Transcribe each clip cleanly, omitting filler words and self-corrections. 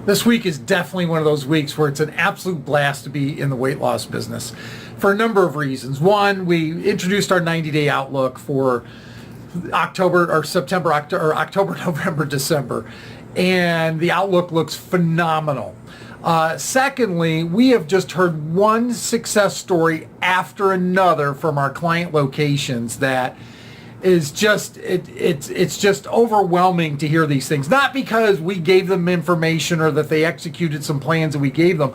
This week is definitely one of those weeks where it's an absolute blast to be in the weight loss business for a number of reasons. One, we introduced our 90-day outlook for October, November, December, and the outlook looks phenomenal. Secondly, we have just heard one success story after another from our client locations that is just it's just overwhelming to hear these things. Not because we gave them information or that they executed some plans that we gave them.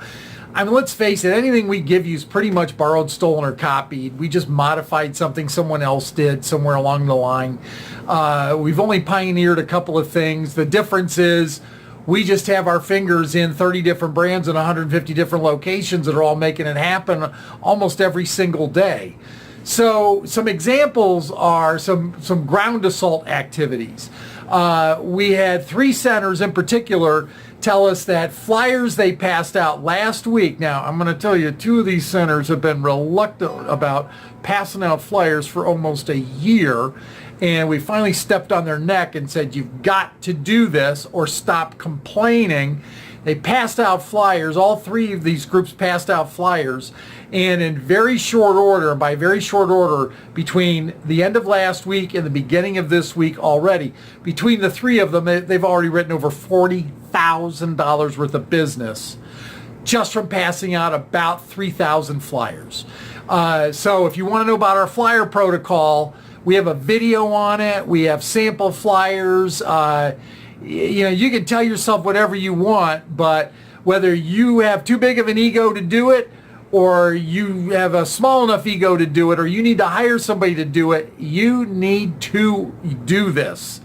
I mean, let's face it, anything we give you is pretty much borrowed, stolen, or copied. We just modified something someone else did somewhere along the line. We've only pioneered a couple of things. The difference is we just have our fingers in 30 different brands and 150 different locations that are all making it happen almost every single day. So some examples are some ground assault activities. We had 3 centers in particular tell us that flyers they passed out last week. Now, I'm going to tell you, 2 of these centers have been reluctant about passing out flyers for almost a year. And we finally stepped on their neck and said, you've got to do this or stop complaining. They passed out flyers. All 3 of these groups passed out flyers. And in very short order, by very short order, between the end of last week and the beginning of this week already, between the 3 of them, they've already written over $40,000 worth of business just from passing out about 3,000 flyers. So if you want to know about our flyer protocol, we have a video on it. We have sample flyers. You can tell yourself whatever you want, but whether you have too big of an ego to do it, or you have a small enough ego to do it, or you need to hire somebody to do it, you need to do this.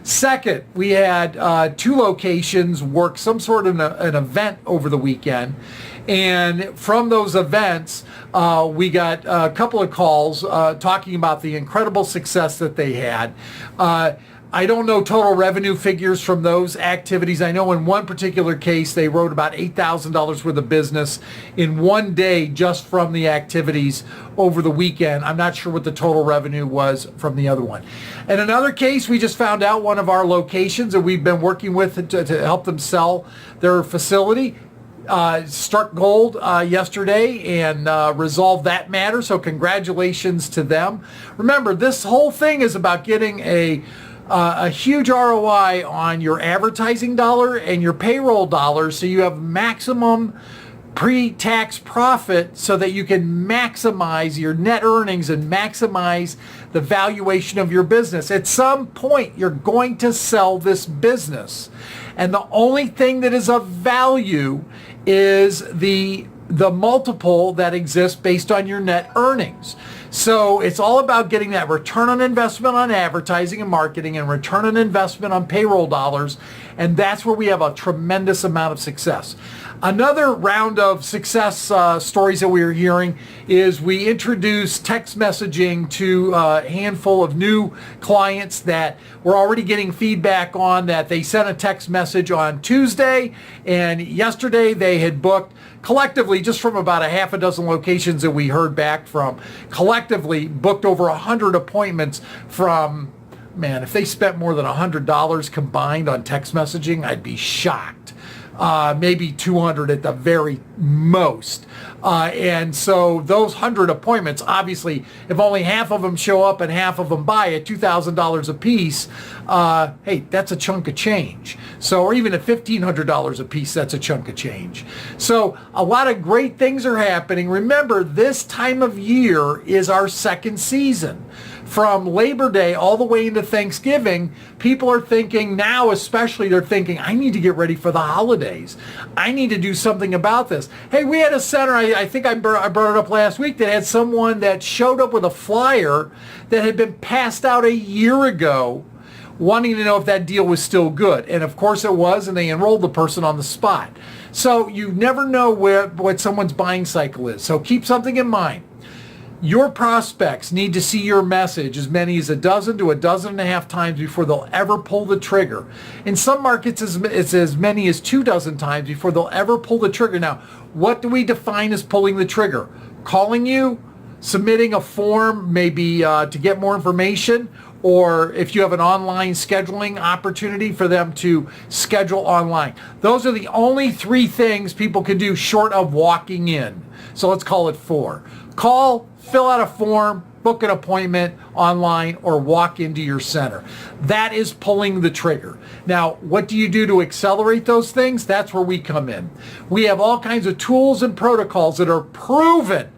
Second, we had 2 locations work some sort of an event over the weekend. And from those events, we got a couple of calls talking about the incredible success that they had. I don't know total revenue figures from those activities. I know in one particular case, they wrote about $8,000 worth of business in one day just from the activities over the weekend. I'm not sure what the total revenue was from the other one. In another case, we just found out one of our locations that we've been working with to help them sell their facility struck gold yesterday and resolved that matter. So congratulations to them. Remember, this whole thing is about getting a huge ROI on your advertising dollar and your payroll dollar, so you have maximum pre-tax profit so that you can maximize your net earnings and maximize the valuation of your business. At some point, you're going to sell this business. And the only thing that is of value is the multiple that exists based on your net earnings. So it's all about getting that return on investment on advertising and marketing and return on investment on payroll dollars. And that's where we have a tremendous amount of success. Another round of success stories that we are hearing is we introduced text messaging to a handful of new clients that we're already getting feedback on, that they sent a text message on Tuesday, and yesterday they had booked collectively, just from about a half a dozen locations that we heard back from, collectively booked over 100 appointments from, man, if they spent more than $100 combined on text messaging, I'd be shocked. Maybe 200 at the very most. And so those 100 appointments, obviously, if only half of them show up and half of them buy at $2,000 a piece, hey, that's a chunk of change. So, or even at $1,500 a piece, that's a chunk of change. So a lot of great things are happening. Remember, this time of year is our second season. From Labor Day all the way into Thanksgiving, people are thinking now, especially, they're thinking, I need to get ready for the holidays. I need to do something about this. Hey, we had a center, I think I brought it up last week, that had someone that showed up with a flyer that had been passed out a year ago, wanting to know if that deal was still good. And of course it was, and they enrolled the person on the spot. So you never know what someone's buying cycle is. So keep something in mind. Your prospects need to see your message as many as a dozen to a dozen and a half times before they'll ever pull the trigger. In some markets, it's as many as 24 times before they'll ever pull the trigger. Now, what do we define as pulling the trigger? Calling you, submitting a form maybe to get more information, or if you have an online scheduling opportunity for them to schedule online. Those are the only 3 things people can do short of walking in. So let's call it 4. Call, fill out a form, book an appointment online, or walk into your center. That is pulling the trigger. Now, what do you do to accelerate those things? That's where we come in. We have all kinds of tools and protocols that are proven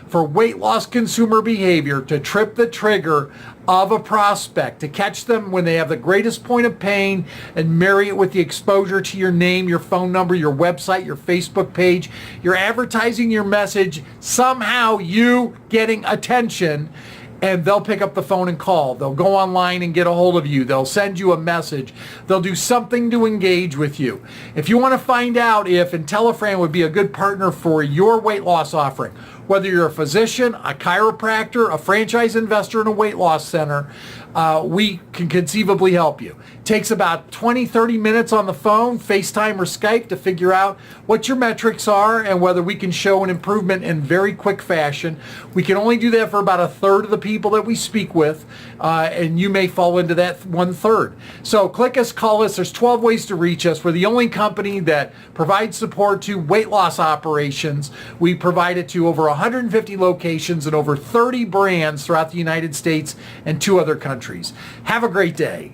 for weight loss consumer behavior to trip the trigger of a prospect, to catch them when they have the greatest point of pain and marry it with the exposure to your name, your phone number, your website, your Facebook page. You're advertising your message, somehow you getting attention, and they'll pick up the phone and call. They'll go online and get a hold of you. They'll send you a message. They'll do something to engage with you. If you want to find out if intelliFRAN would be a good partner for your weight loss offering, whether you're a physician, a chiropractor, a franchise investor in a weight loss center, we can conceivably help you. Takes about 20, 30 minutes on the phone, FaceTime or Skype, to figure out what your metrics are and whether we can show an improvement in very quick fashion. We can only do that for about 1/3 of the people that we speak with, and you may fall into that 1/3. So click us, call us. There's 12 ways to reach us. We're the only company that provides support to weight loss operations. We provide it to over 150 locations and over 30 brands throughout the United States and 2 other countries. Have a great day.